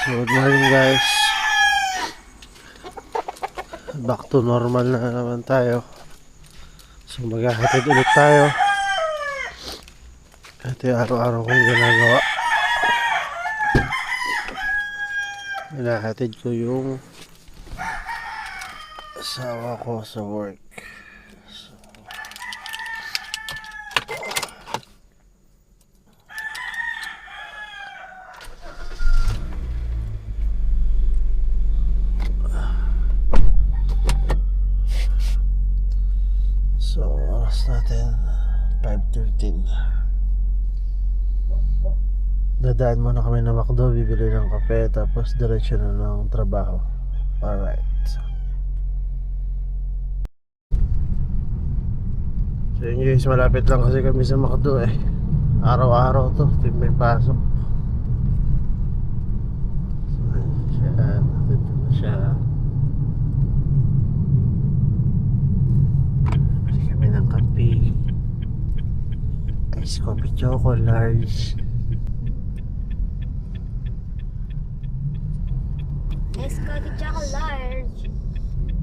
Good morning guys. Back to normal na naman tayo. So maghahatid ulit tayo. Ito yung araw-araw kong ginagawa. Hinahatid ko yung asawa ko sa work. So, oras natin 5:13. Dadaan muna kami ng McDo, bibili ng kape, tapos diretso na ng trabaho. Alright. So yun guys, malapit lang kasi kami sa McDo eh. Araw-araw to, tuwing may pasok. So, dito na siya. Ng kape, ice coffee choco large, ice coffee choco large,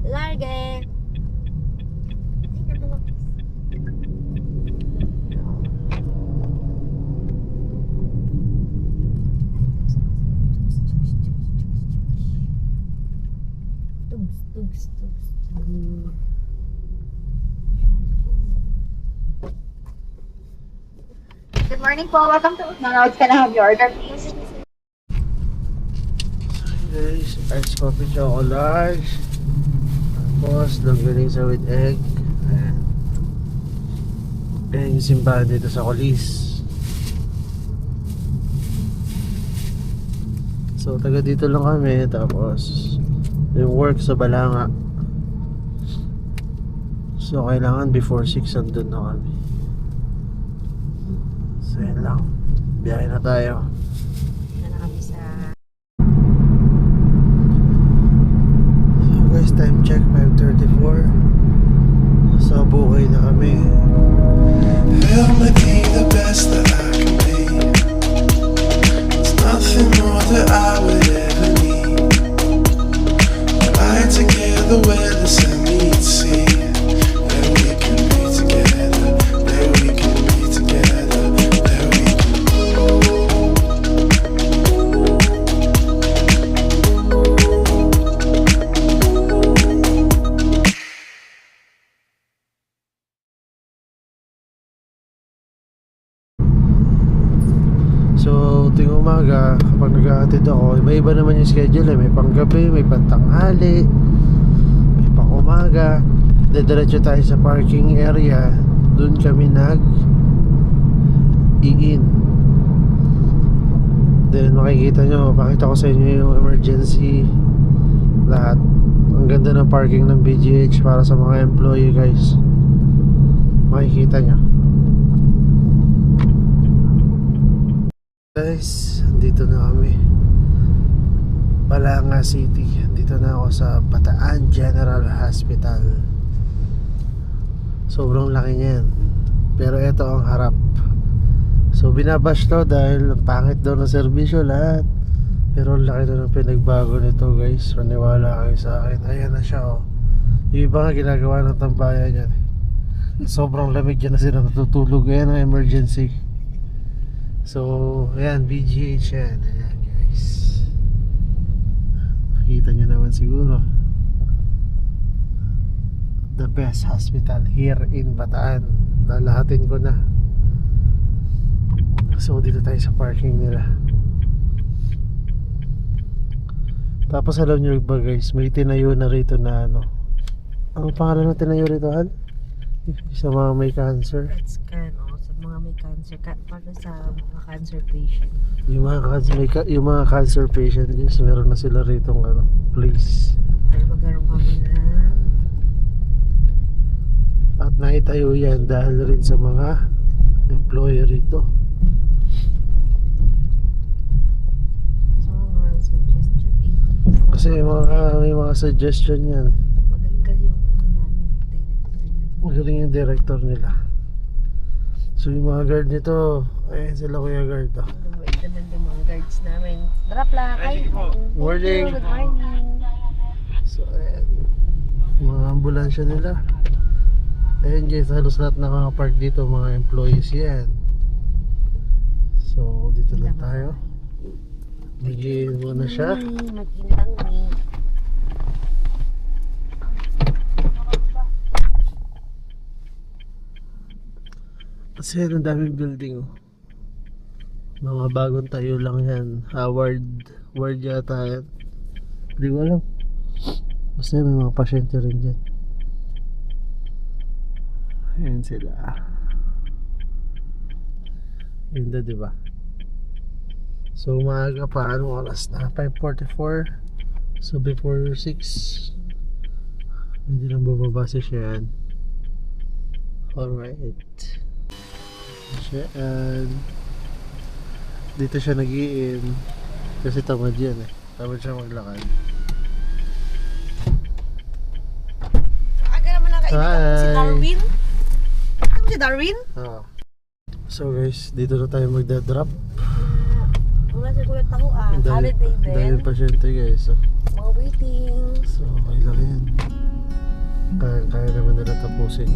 large. Ay naman ako. Tugs. Good morning po. Welcome to McDonald's. Can I have your order, please? guys, ice coffee choco large, tapos longganisa with egg. Ayan yung simbahan dito sa Colis. So taga dito lang kami, tapos yung work sa Balanga. So kailangan before 6 andun na kami. So yun lang, biyahe na tayo. Na kami sa... So guys, time check 5:34. Sa Bukay na kami. Help me be the best that I can be. There's nothing more that I would ever need. Fly together where the sun meets sea. Where we can be together. Where we can be together. Where we can. So tuwing umaga, kapag nag-aatid ako, iba-iba naman yung schedule eh. May panggabi, may pantanghali, may pang umaga. Diretso tayo sa parking area. Doon kami nag-i-in. Then makikita nyo, pakita ko sa inyo yung emergency. Lahat. Ang ganda ng parking ng BGH para sa mga employee guys. Makikita nyo. Guys, andito na kami, Balanga City. Andito na ako sa Bataan General Hospital. Sobrang laki niyan, pero ito ang harap. So binabash to dahil ang pangit daw ng serbisyo lahat. Pero ang laki na ng pinagbago nito guys. Maniwala kayo sa akin. Ayan na siya oh. Yung iba nga ginagawa ng tambayan yan. Sobrang lamig dyan na sila natutulog. Ayan ang emergency. So, ayan, BGH yan. Ayan guys. Nakita nyo naman siguro. The best hospital here in Bataan. Lalahatin ko na. So, dito tayo sa parking nila. Tapos alam nyo ba guys, may tinayo na rito na ano. Ang pangalan ng tinayo rito, Han? Sa mga may cancer. Let's scan sa mga may cancer. Para sa mga cancer patient. Yung mga cancer patient guys, meron na sila rito ng ano, place. Ay magkaroon kami na. At naitayo yan dahil rin sa mga employer rito. So mga suggestion 80. Kasi may mga suggestion yan. Magaling kasi yung namin, director na. Magaling yung director nila. So yung mga guard nito, ayan sila kuya guard oh. naman yung mga guards namin. Drop lang. Ay, Morning. Good morning. So, ayan. Mga ambulansya nila. Ayan guys, halos lahat nakaka-park dito, mga employees yan. So, dito lang tayo. Mag-i-in muna siya. Mag-inang ni. Kasi ang daming building oh. Mga bagong tayo lang yan. Ward yata yan. Hindi ko alam. Basta may mga pasyente rin dyan. Ayan sila. Ganda diba? So umaga pa, anong oras na? 5:44. So before 6 hindi lang bababa si Sian. Alright. Sian. Dito siya nag-i-in kasi tamad yan eh. Tamad siya maglakad. Aga naman ang kaibigan ko, si Hi. Darwin. Ano si Darwin? Ah. So guys, dito na tayo magda-drop. Wala sa kulat ako Ang holiday din. daming pasyente guys. So, Mga waiting. okay lang yan. Kaya naman nila tapusin.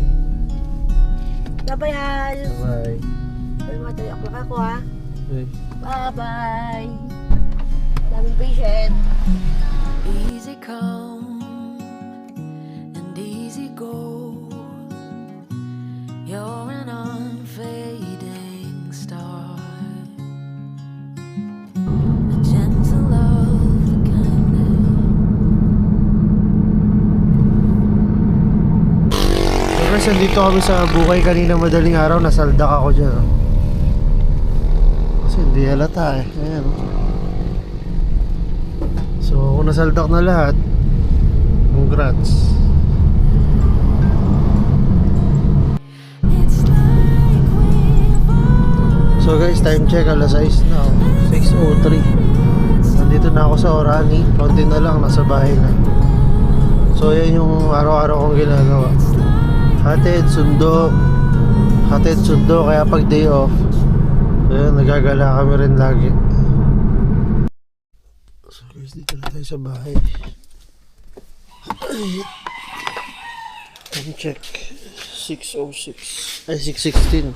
Babayal. Bye. Pero mga 3 o'clock ako ha. Okay. Bye-bye. Daming patient. Easy come and easy go. You're an unfading star. A gentle love, the kind of So guys, nandito kami sa Bukay kanina madaling araw. Nasaldak ako dyan. Oh. Kasi hindi halata eh. Ayan. Oh. So kung nasaldak na lahat, congrats. it's like we've all So guys, time check alas 6 na. 6:03. Nandito na ako sa Orani. Konti na lang, nasa bahay na. So yan yung araw-araw kong ginagawa. Hatid, sundo. Hatid, sundo. Kaya pag day off, ayun, nagagala kami rin lagi. So guys, dito na tayo sa bahay. Time check 6:06. Ay, 6:16.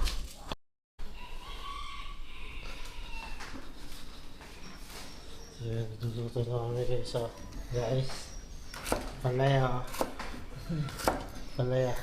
Ayan, luluto na kami guys. Palaya. Palaya.